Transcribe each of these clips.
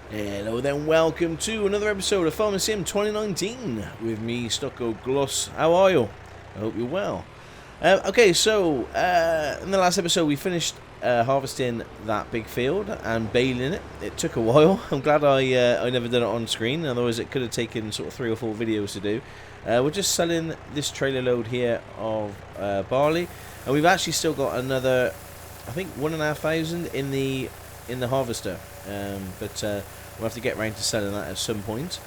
Hello then, welcome to another episode of Farming Sim 2019 with me, Stockoglaws. How are you? I hope you're well. Okay, so in the last episode we finished harvesting that big field and baling it. It took a while. I'm glad I never did it on screen, otherwise it could have taken sort of 3 or 4 videos to do. We're just selling this trailer load here of barley, and we've actually still got another, I think, 1,500 in the harvester. But we'll have to get round to selling that at some point.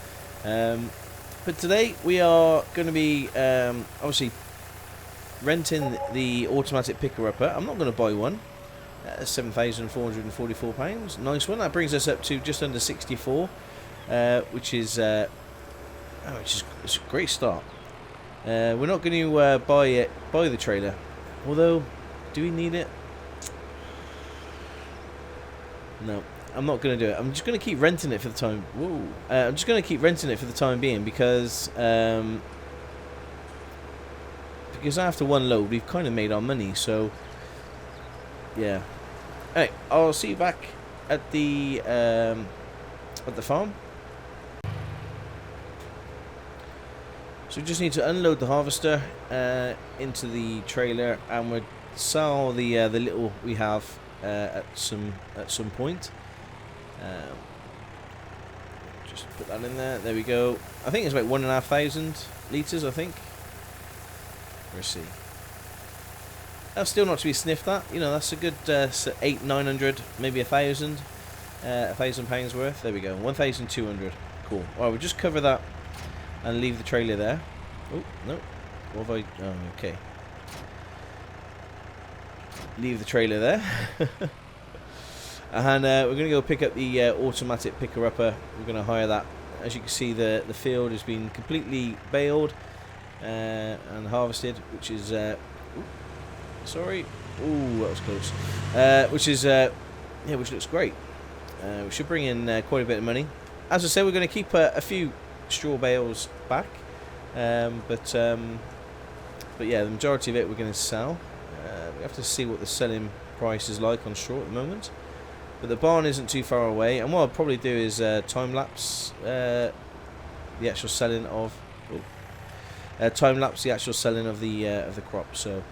But today we are going to be obviously renting the automatic picker-upper. I'm not going to buy one. £7,444. Nice one. That brings us up to just under 64, which is it's a great start. We're not going to buy the trailer, although do we need it? No. I'm not going to do it. I'm just going to keep renting it for the time. Whoa. I'm just going to keep renting it for the time being because after one load we've kind of made our money. So yeah. Anyway, I'll see you back at the farm. So we just need to unload the harvester into the trailer, and we'll sell the little we have at some point. Just put that in there. There we go. I think it's about 1,500 litres, I think. Let's see. That's still not to be sniffed at. You know, that's a good 800-900, maybe 1,000. £1,000 worth. There we go. 1,200. Cool. Alright, we'll just cover that and leave the trailer there. Oh, no. What have I... Oh, okay. Leave the trailer there. And we're going to go pick up the automatic picker-upper. We're going to hire that. As you can see, the field has been completely baled and harvested, which is... sorry. Ooh, that was close. Which looks great. We should bring in quite a bit of money. As I said, we're going to keep a few straw bales back. But yeah, the majority of it we're going to sell. We have to see what the selling price is like on straw at the moment. But the barn isn't too far away, and what I'll probably do is time lapse the actual selling of the actual selling of the crop. So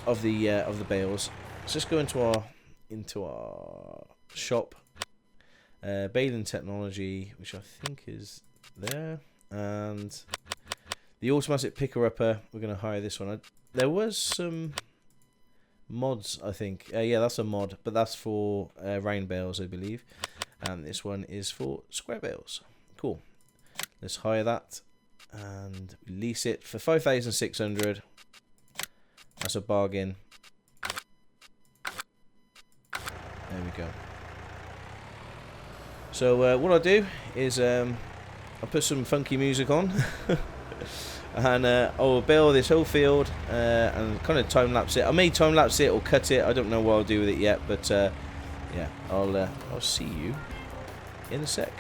of the bales. Let's just go into our shop, baling technology, which I think is there, and the automatic picker-upper. We're going to hire this one. There was some mods, I think. Yeah, that's a mod, but that's for round bales, I believe. And this one is for square bales. Cool. Let's hire that and lease it for 5,600. That's a bargain. There we go. So what I'll do is I'll put some funky music on. And I'll bale this whole field and kind of time lapse it. I may time lapse it or cut it. I don't know what I'll do with it yet, but yeah, I'll see you in a sec.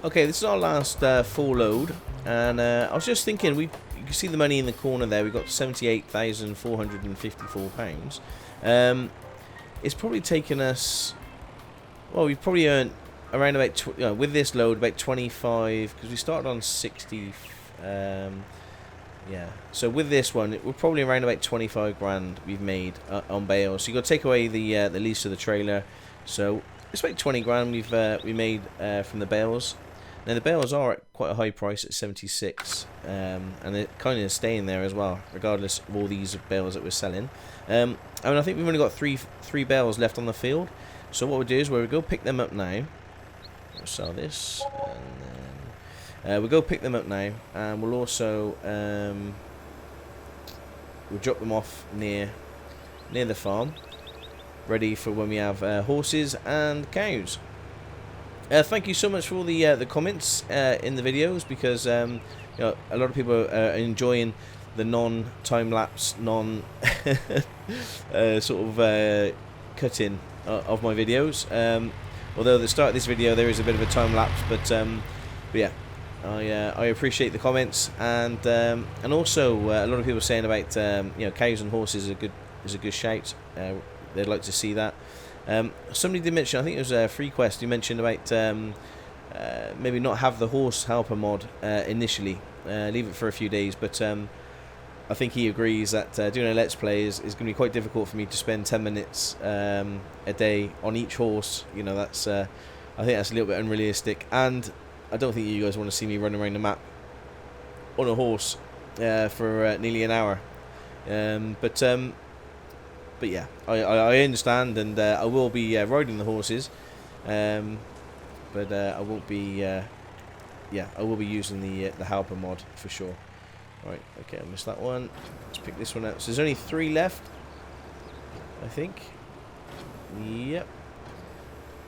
Okay, this is our last full load, and I was just thinking, you can see the money in the corner there. We've got £78,454. It's probably taken us, well, we've probably earned around about, with this load, about 25, because we started on 60, yeah. So with this one, we're probably around about 25 grand we've made on bales. So you got to take away the lease of the trailer, so it's about 20 grand we made from the bales. Now the bales are at quite a high price at 76, and they're kind of staying there as well, regardless of all these bales that we're selling. I mean, I think we've only got three bales left on the field. So what we'll do is we'll go pick them up now. We'll sell this, and then we'll go pick them up now, and we'll also we'll drop them off near the farm, ready for when we have horses and cows. Thank you so much for all the comments in the videos, because a lot of people are enjoying the non-time lapse, sort of cutting of my videos. Although at the start of this video there is a bit of a time lapse, but yeah, I appreciate the comments, and also a lot of people saying about cows and horses is a good shout. They'd like to see that. Somebody did mention, I think it was FreeQuest, who mentioned about maybe not have the horse helper mod initially, leave it for a few days, but I think he agrees that doing a Let's Play is going to be quite difficult for me to spend 10 minutes a day on each horse. That's I think that's a little bit unrealistic, and I don't think you guys want to see me running around the map on a horse for nearly an hour. But yeah, I understand, and I will be riding the horses, but I won't be. Yeah, I will be using the helper mod for sure. Right, okay, I missed that one. Let's pick this one out. So there's only 3 left, I think. Yep.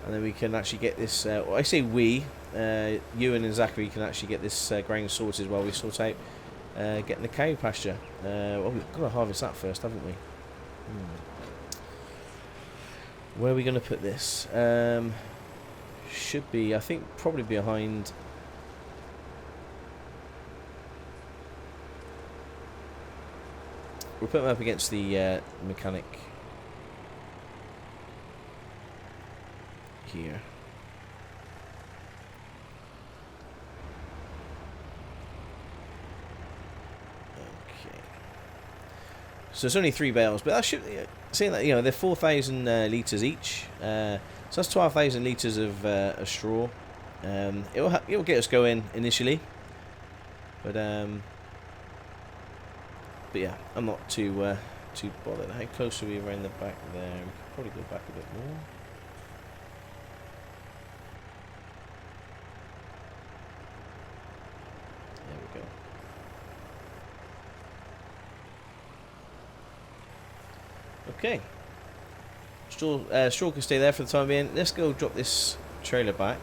And then we can actually get this. Well, I say we, Ewan and Zachary can actually get this ground sorted while we sort out getting the cow pasture. Well, we've got to harvest that first, haven't we? Where are we going to put this? Should be, I think, probably behind. We'll put them up against the mechanic here. So it's only 3 bales, but that should, seeing that they're 4,000 litres each, so that's 12,000 litres of straw. It'll get us going initially, but yeah, I'm not too bothered. How close are we around the back there? We could probably go back a bit more. There we go. Okay, straw can stay there for the time being. Let's go drop this trailer back.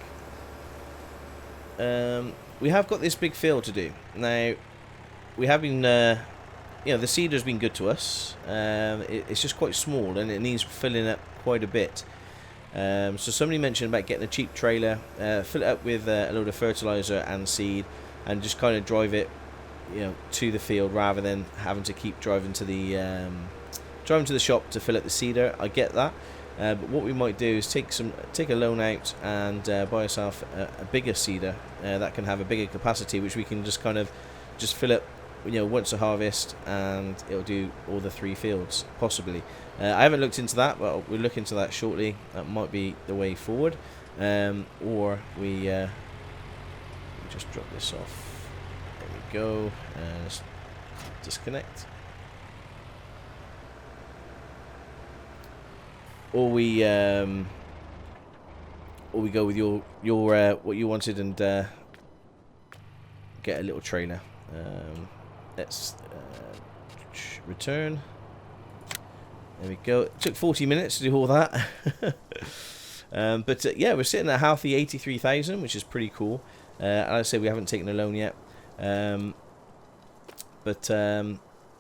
We have got this big field to do. Now, we have been, the seeder's been good to us. It's just quite small, and it needs filling up quite a bit. So somebody mentioned about getting a cheap trailer, fill it up with a load of fertilizer and seed, and just kind of drive it, to the field rather than having to keep driving to the shop to fill up the seeder. I get that, but what we might do is take a loan out and buy ourselves a bigger seeder that can have a bigger capacity, which we can just fill up, once a harvest, and it'll do all the 3 fields possibly. I haven't looked into that, but we'll look into that shortly. That might be the way forward, or we just drop this off. There we go. Let's disconnect. Or we go with your what you wanted and get a little trailer. Let's return. There we go. It took 40 minutes to do all that. But yeah, we're sitting at a healthy 83,000, which is pretty cool. Like I say, we haven't taken a loan yet. But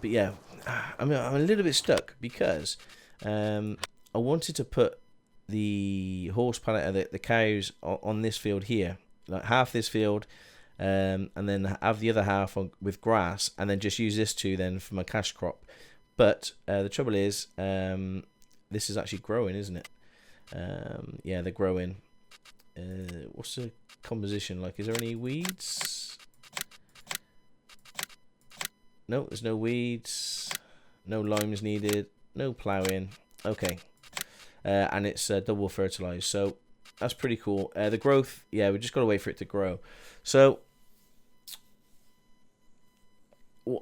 yeah, I'm a little bit stuck because I wanted to put the horse pallet, the cows on this field here, like half this field, and then have the other half with grass, and then just use this then for my cash crop. But the trouble is, this is actually growing, isn't it? Yeah, they're growing. What's the composition like? Is there any weeds? No, there's no weeds. No limes needed. No ploughing. Okay. And it's double fertilized, so that's pretty cool. The growth, yeah, we just got to wait for it to grow. So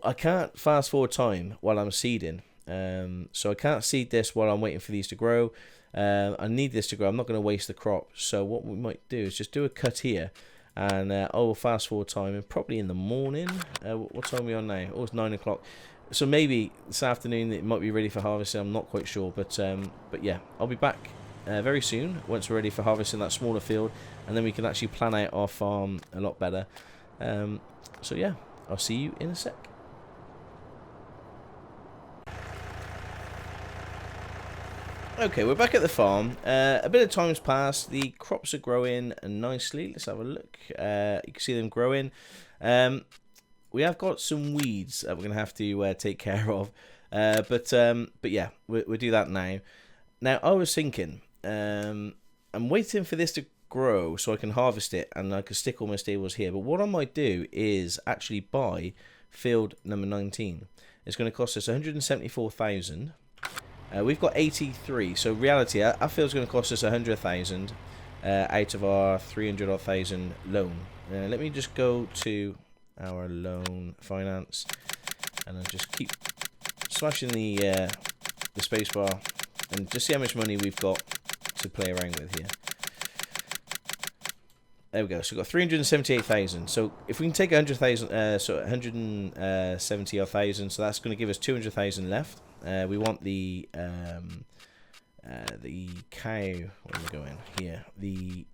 I can't fast forward time while I'm seeding. So I can't seed this while I'm waiting for these to grow. I need this to grow. I'm not going to waste the crop. So what we might do is just do a cut here, and I will fast forward time, and probably in the morning. What time are we on now? Oh, it's 9 o'clock. So maybe this afternoon it might be ready for harvesting. I'm not quite sure, but yeah, I'll be back very soon once we're ready for harvesting that smaller field, and then we can actually plan out our farm a lot better. So yeah, I'll see you in a sec. Okay, we're back at the farm. A bit of time's passed. The crops are growing nicely. Let's have a look. You can see them growing. We have got some weeds that we're going to have to take care of. But yeah, we'll do that now. Now, I was thinking, I'm waiting for this to grow so I can harvest it and I can stick all my stables here. But what I might do is actually buy field number 19. It's going to cost us 174,000. We've got 83, so reality, our field's going to cost us 100,000 out of our 300,000 loan. Let me just go to our loan finance, and I'll just keep smashing the spacebar and just see how much money we've got to play around with here. There we go. So we've got 378,000. So if we can take 100,000, so 170,000, so that's going to give us 200,000 left. We want the cow. Where are we going here? The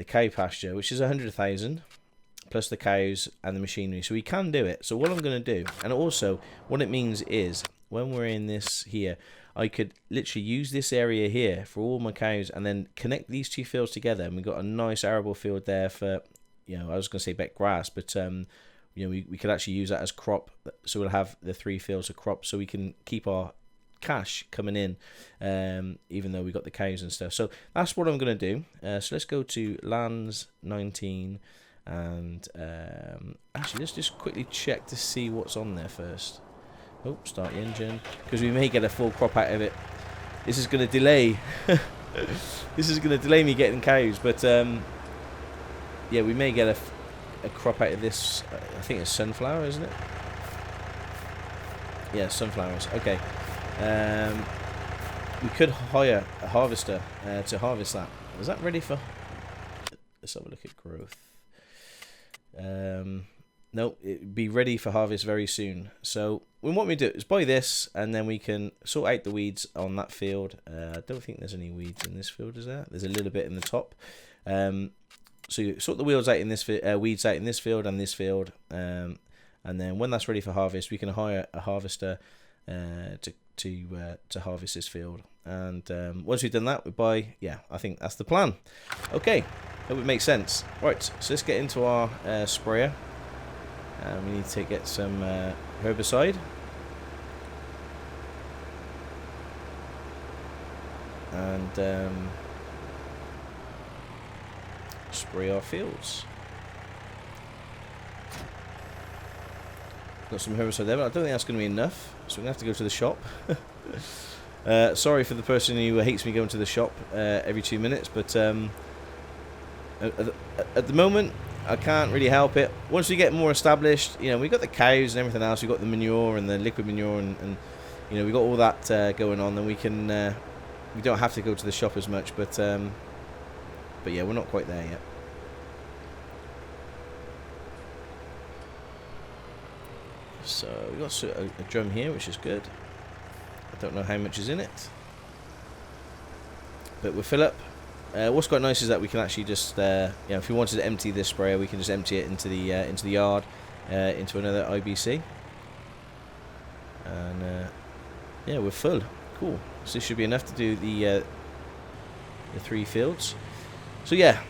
cow pasture, which is 100,000 plus the cows and the machinery. So we can do it. So what I'm going to do, and also what it means is when we're in this here, I could literally use this area here for all my cows and then connect these two fields together, and we've got a nice arable field there for, you know, I was going to say bet grass, but you know, we could actually use that as crop, so we'll have the 3 fields of crop, so we can keep our cash coming in, even though we got the cows and stuff. So that's what I'm going to do. So let's go to lands 19, and actually let's just quickly check to see what's on there first. Oh, start the engine, because we may get a full crop out of it. This is going to delay. This is going to delay me getting cows, but yeah, we may get a crop out of this. I think it's sunflower, isn't it? Yeah, sunflowers. Okay. We could hire a harvester to harvest that. Is that ready for... Let's have a look at growth. No, it'd be ready for harvest very soon. So what we do is buy this, and then we can sort out the weeds on that field. I don't think there's any weeds in this field, is there? There's a little bit in the top. So you sort the weeds out in this weeds out in this field and this field, and then when that's ready for harvest, we can hire a harvester to harvest this field. And once we've done that, we buy. Yeah, I think that's the plan. Okay, hope it makes sense. Right, so let's get into our sprayer. We need to get some herbicide. And spray our fields. Got some herbicide there, but I don't think that's going to be enough, so we're going to have to go to the shop. Sorry for the person who hates me going to the shop every 2 minutes, but at the moment I can't really help it. Once we get more established, you know, we've got the cows and everything else, we've got the manure and the liquid manure, and you know, we've got all that going on, then we can we don't have to go to the shop as much, but yeah, we're not quite there yet. So we've got a drum here, which is good. I don't know how much is in it, but we'll fill up. What's quite nice is that we can actually just, you know, if we wanted to empty this sprayer, we can just empty it into the yard, into another IBC, and yeah, we're full. Cool. So this should be enough to do the 3 fields. So yeah,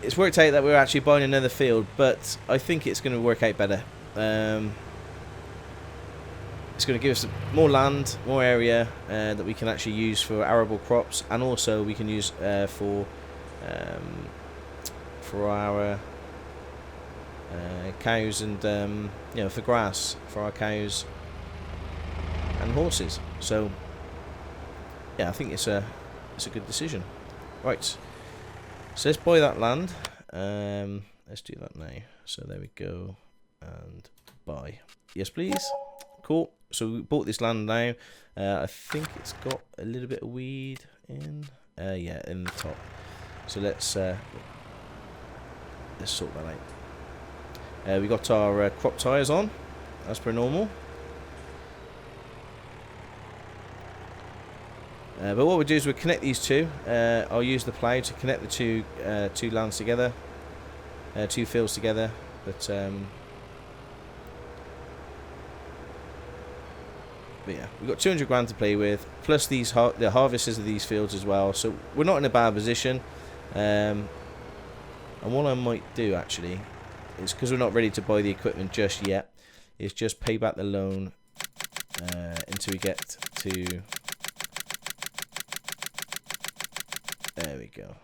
it's worked out that we're actually buying another field, but I think it's going to work out better. It's going to give us more land, more area that we can actually use for arable crops, and also we can use for our cows and you know, for grass for our cows and horses. So yeah, I think it's a good decision. Right, so let's buy that land. Let's do that now. So there we go, and buy. Yes, please. Cool. So we bought this land now. I think it's got a little bit of weed in. Yeah, in the top. So let's sort that out. We got our crop tyres on, as per normal. But what we'll do is we'll connect these two. I'll use the plough to connect the two lands together, two fields together. But yeah, we've got 200 grand to play with, plus the harvesters of these fields as well. So we're not in a bad position. And what I might do actually is, because we're not ready to buy the equipment just yet, is just pay back the loan until we get to. There we go.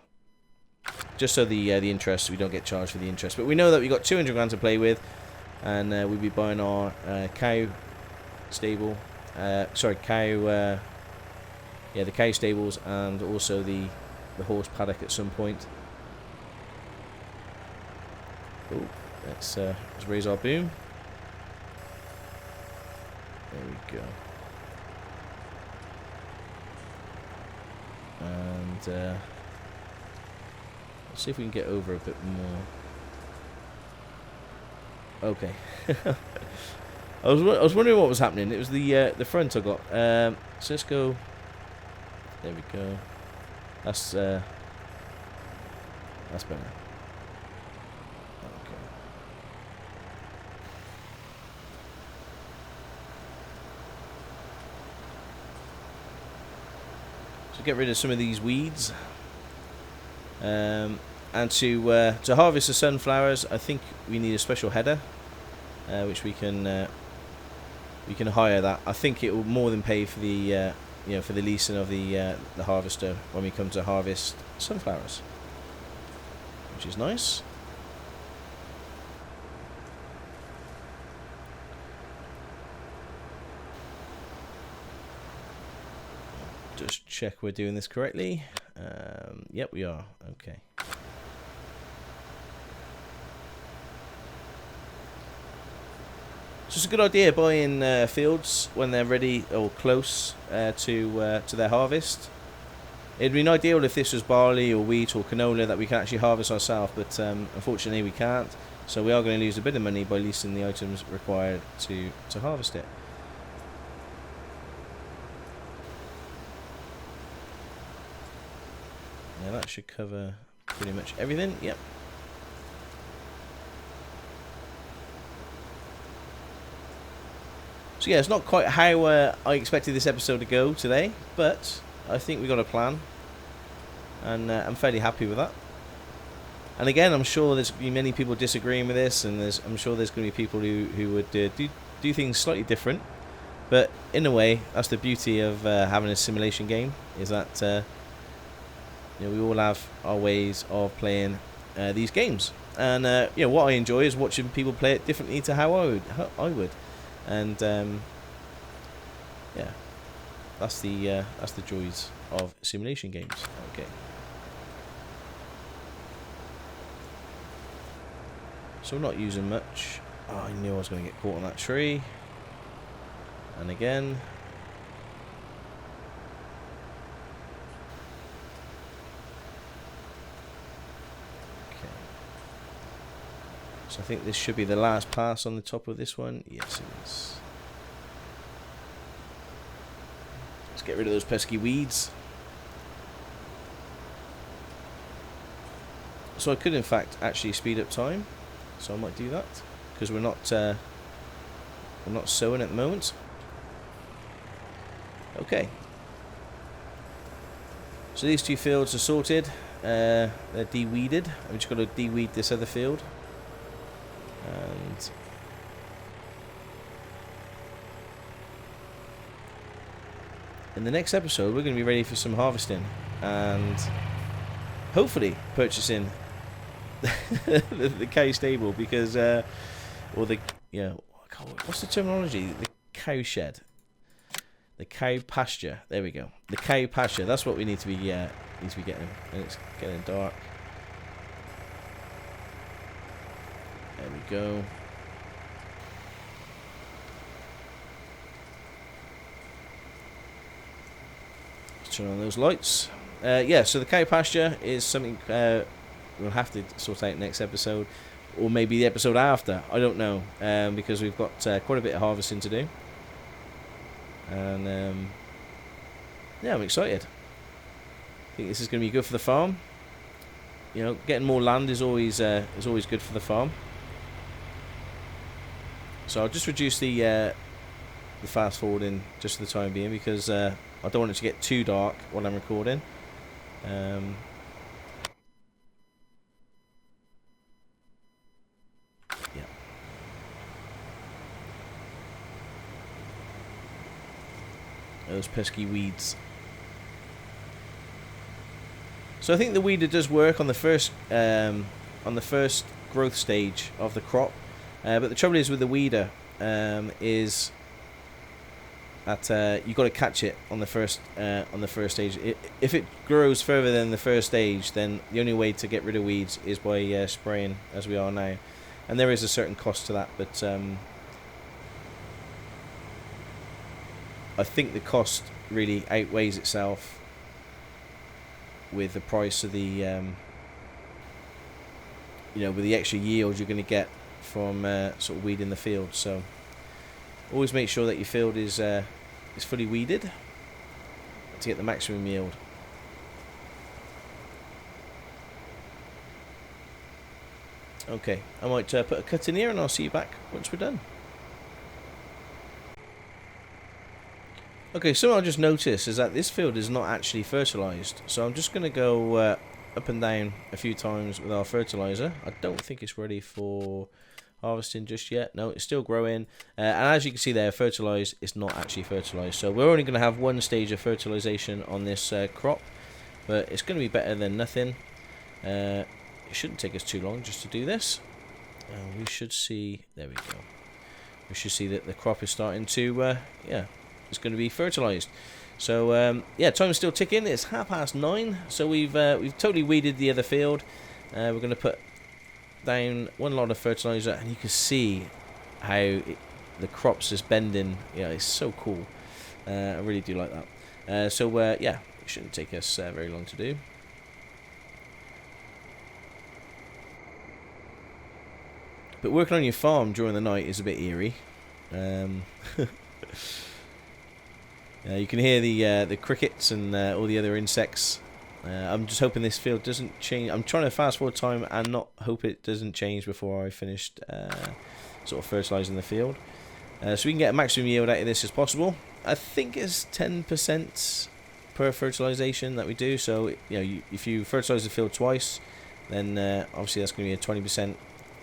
Just so the interest, we don't get charged for the interest. But we know that we've got 200 grand to play with, and we'll be buying our cow stable. Sorry, cow. Yeah, the cow stables, and also the horse paddock at some point. Oh, let's raise our boom. There we go. And let's see if we can get over a bit more. Okay. I was wondering what was happening. It was the front I got. So let's go. There we go. That's better. Okay. So get rid of some of these weeds. And to harvest the sunflowers, I think we need a special header, which we can hire that. I think it will more than pay for the for the leasing of the harvester when we come to harvest sunflowers, which is nice. Just check we're doing this correctly. Yep, we are. Okay. So it's a good idea buying fields when they're ready or close to their harvest. It'd be ideal if this was barley or wheat or canola that we can actually harvest ourselves, but unfortunately we can't. So we are going to lose a bit of money by leasing the items required to harvest it. Yeah, that should cover pretty much everything. Yep. So yeah, it's not quite how I expected this episode to go today, but I think we got a plan, and I'm fairly happy with that. And again, I'm sure there's going to be many people disagreeing with this, and I'm sure there's going to be people who would do things slightly different. But in a way, that's the beauty of having a simulation game, is that we all have our ways of playing these games. And what I enjoy is watching people play it differently to how I would. And yeah, that's the joys of simulation games. Okay. So we're not using much. Oh, I knew I was going to get caught on that tree. And again. Okay. So I think this should be the last pass on the top of this one. Yes, it is. Let's get rid of those pesky weeds. So I could in fact actually speed up time. So I might do that, because we're not sowing at the moment. Okay. So these two fields are sorted. they're de-weeded. I've just got to de-weed this other field. And in the next episode, we're going to be ready for some harvesting and hopefully purchasing the cow stable, because or the what's the terminology? The cow shed, the cow pasture. There we go. The cow pasture. That's what we need to be getting. And it's getting dark. There we go. Turn on those lights. Yeah, so the cow pasture is something we'll have to sort out next episode, or maybe the episode after. I don't know, because we've got quite a bit of harvesting to do, and yeah, I'm excited. I think this is going to be good for the farm. You know, getting more land is always good for the farm. So I'll just reduce the fast forwarding just for the time being, because I don't want it to get too dark while I'm recording. Yeah. Those pesky weeds. So I think the weeder does work on the first growth stage of the crop, but the trouble is with the weeder is that you've got to catch it on the first stage. If it grows further than the first stage, then the only way to get rid of weeds is by spraying, as we are now, and there is a certain cost to that. But I think the cost really outweighs itself with the price of the with the extra yield you're going to get from sort of weeding the field. So always make sure that your field is fully weeded to get the maximum yield. Okay, I might put a cut in here, and I'll see you back once we're done. Okay, something I just noticed is that this field is not actually fertilised, so I'm just going to go up and down a few times with our fertiliser. I don't think it's ready for harvesting just yet. No, it's still growing, and as you can see there, fertilised, it's not actually fertilised. So we're only going to have one stage of fertilisation on this crop, but it's going to be better than nothing. It shouldn't take us too long just to do this. We should see, there we go, we should see that the crop is starting to yeah, it's going to be fertilised. So yeah, time's still ticking. It's 9:30, so we've totally weeded the other field. We're going to put down one lot of fertilizer, and you can see how the crop's just bending. Yeah, it's so cool. I really do like that. So yeah, it shouldn't take us very long to do. But working on your farm during the night is a bit eerie. You can hear the crickets and all the other insects. I'm just hoping this field doesn't change. I'm trying to fast forward time and not hope it doesn't change before I finished sort of fertilising the field. So we can get a maximum yield out of this as possible. I think it's 10% per fertilisation that we do. So if you fertilise the field twice, then obviously that's going to be a 20%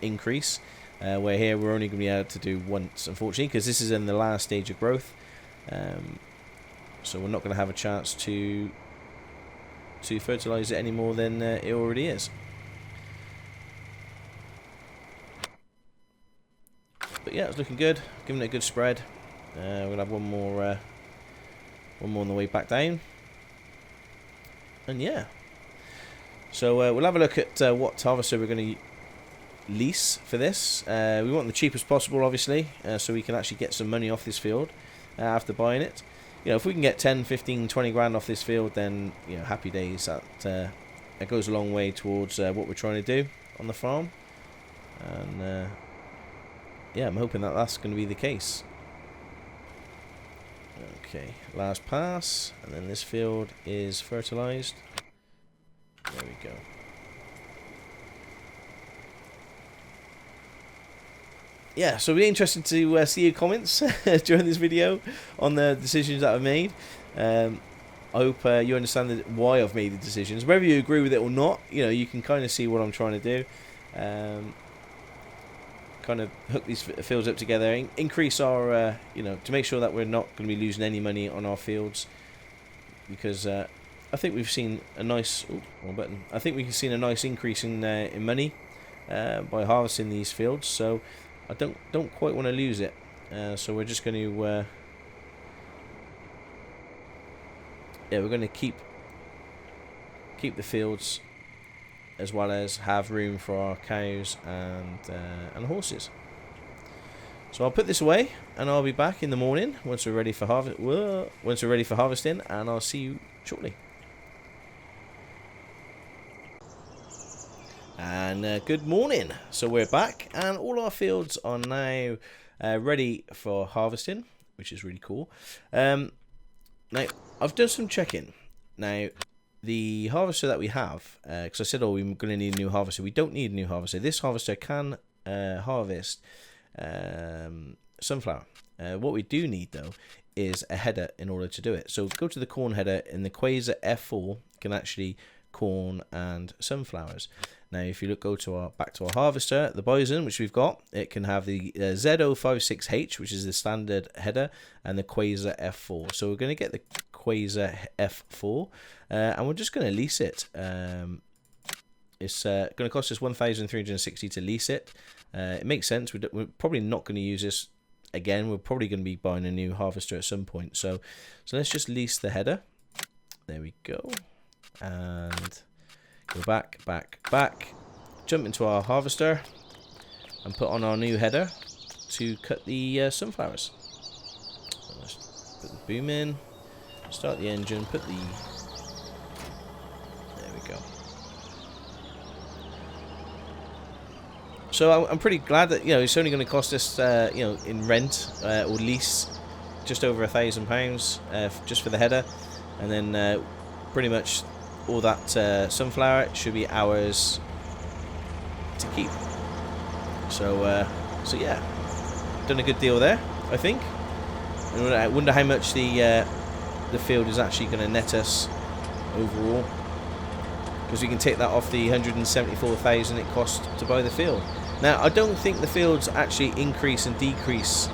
increase. Where here we're only going to be able to do once, unfortunately, because this is in the last stage of growth. So we're not going to have a chance to fertilise it any more than it already is. But yeah, it's looking good. Giving it a good spread. We'll have one more on the way back down. And yeah. So we'll have a look at what harvester we're going to lease for this. We want the cheapest possible, obviously, so we can actually get some money off this field after buying it. If we can get 10, 15, 20 grand off this field, then happy days. That goes a long way towards what we're trying to do on the farm. And yeah, I'm hoping that that's going to be the case. Okay, last pass, and then this field is fertilized. There we go. Yeah, so it'll be interesting to see your comments during this video on the decisions that I've made. I hope you understand why I've made the decisions. Whether you agree with it or not, you know, you can kind of see what I'm trying to do. Kind of hook these fields up together, increase our, you know, to make sure that we're not going to be losing any money on our fields, because I think we've seen a nice, wrong button. I think we've seen a nice increase in money by harvesting these fields. So I don't quite want to lose it. So we're just going to, we're going to keep the fields, as well as have room for our cows and horses. So I'll put this away, and I'll be back in the morning once we're ready for harvesting, and I'll see you shortly. And good morning. So we're back, and all our fields are now ready for harvesting, which is really cool. Now I've done some checking. Now, the harvester that we have, because I said, we're going to need a new harvester. We don't need a new harvester. This harvester can harvest sunflower. What we do need, though, is a header in order to do it. So go to the corn header, and the Quasar F4 can actually corn and sunflowers. Now, if you go to back to our harvester, the Bison, which we've got, it can have the Z056H, which is the standard header, and the Quasar F4. So we're going to get the Quasar F4, and we're just going to lease it. It's going to cost us 1,360 to lease it. It makes sense. We're probably not going to use this again. We're probably going to be buying a new harvester at some point. So let's just lease the header. There we go. And go back, jump into our harvester, and put on our new header to cut the sunflowers. So let's put the boom in, start the engine, there we go. So I'm pretty glad that, you know, it's only going to cost us, you know, in rent or lease, just over £1,000 just for the header, and then pretty much all that sunflower should be ours to keep. So yeah, done a good deal there, I think. I wonder how much the field is actually going to net us overall, because we can take that off the 174,000 it cost to buy the field. Now, I don't think the fields actually increase and decrease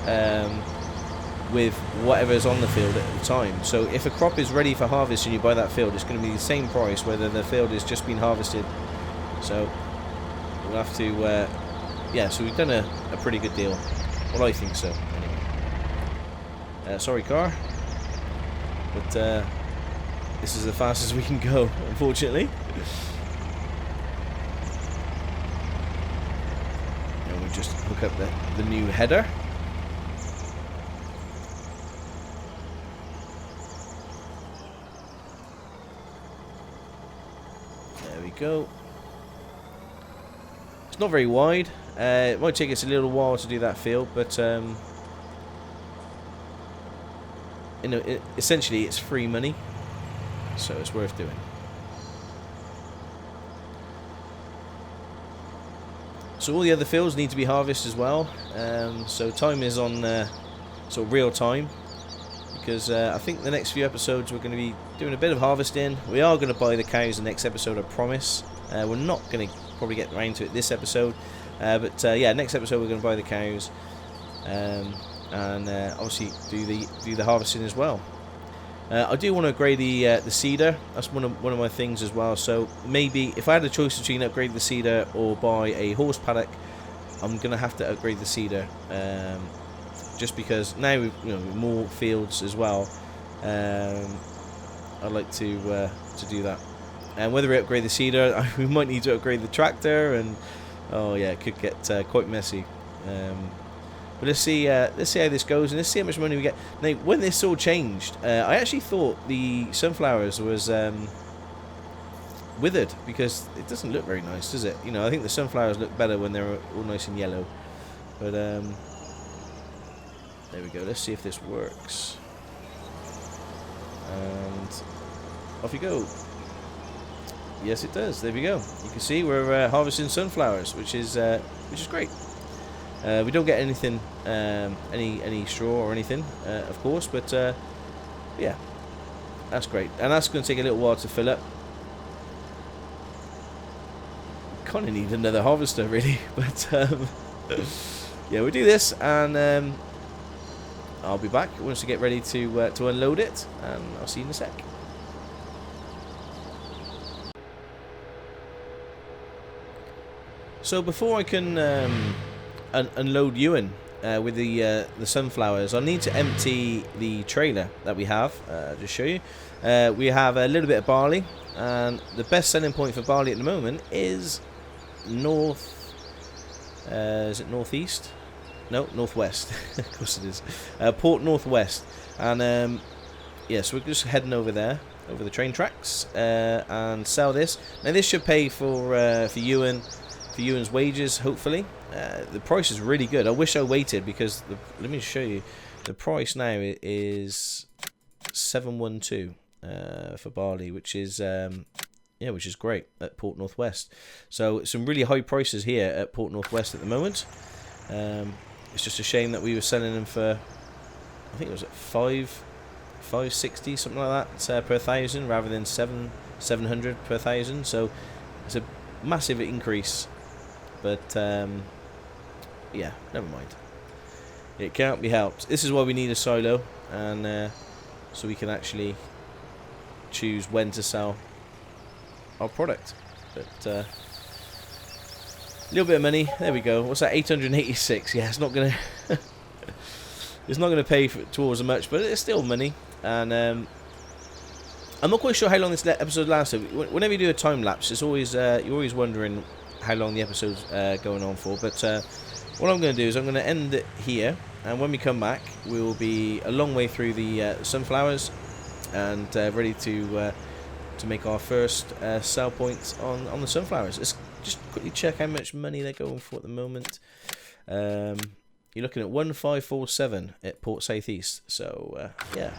with whatever's on the field at the time. So if a crop is ready for harvest and you buy that field, it's going to be the same price whether the field has just been harvested. So we'll have to so we've done a pretty good deal. Well, I think so anyway. Sorry, car, but this is the fastest we can go, unfortunately. And we just hook up the new header. Go. It's not very wide. It might take us a little while to do that field, but you know, essentially it's free money, so it's worth doing. So all the other fields need to be harvested as well. So time is on sort of real time, because I think the next few episodes we're going to be doing a bit of harvesting. We are going to buy the cows the next episode, I promise. We're not going to probably get around to it this episode, but yeah, next episode we're going to buy the cows, and obviously do the harvesting as well. I do want to upgrade the seeder. That's one of my things as well. So maybe if I had a choice between upgrade the seeder or buy a horse paddock, I'm going to have to upgrade the seeder. Just because now we've, you know, more fields as well, I'd like to do that. And whether we upgrade the seeder, we might need to upgrade the tractor, and oh yeah, it could get quite messy. But let's see how this goes, and let's see how much money we get. Now, when this all changed, I actually thought the sunflowers was withered, because it doesn't look very nice, does it? You know, I think the sunflowers look better when they're all nice and yellow. But there we go. Let's see if this works. And off you go. Yes, it does. There we go. You can see we're harvesting sunflowers, which is great. We don't get anything, any straw or anything, of course, but yeah, That's great. And that's going to take a little while to fill up. Kind of need another harvester, really. But, yeah, we'll do this. And I'll be back once we get ready to unload it. And I'll see you in a sec. So before I can unload Ewan with the sunflowers, I'll need to empty the trailer that we have. Just show you. We have a little bit of barley, and the best selling point for barley at the moment is north. Is it northeast? No, northwest. Of course it is. Port Northwest, and yeah, so we're just heading over there, over the train tracks, and sell this. Now this should pay for Ewan. For Ewan's wages, hopefully. The price is really good. I wish I waited because let me show you. The price now is 712 for barley, which is yeah, which is great at Port Northwest. So some really high prices here at Port Northwest at the moment. It's just a shame that we were selling them for, I think it was at 560 something like that per 1,000 rather than 700 per 1,000. So it's a massive increase. But, yeah, never mind. It can't be helped. This is why we need a silo, and so we can actually choose when to sell our product. But, a little bit of money. There we go. What's that? 886. Yeah, it's not gonna, it's not gonna pay towards much, but it's still money. And I'm not quite sure how long this episode lasted. Whenever you do a time lapse, it's always you're always wondering how long the episode's going on for. But what I'm going to do is I'm going to end it here, and when we come back we will be a long way through the sunflowers and ready to make our first sell points on the sunflowers. Let's just quickly check how much money they're going for at the moment. You're looking at 1547 at Port Southeast. So yeah,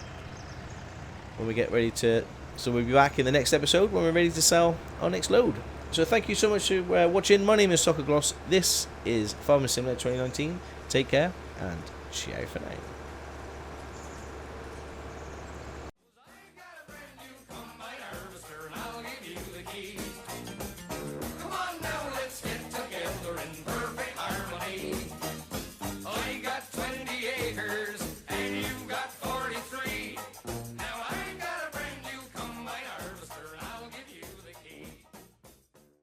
when we get ready to, so we'll be back in the next episode when we're ready to sell our next load. So thank you so much for watching. My name is Stockoglaws. This is Farming Simulator 2019. Take care and ciao for now.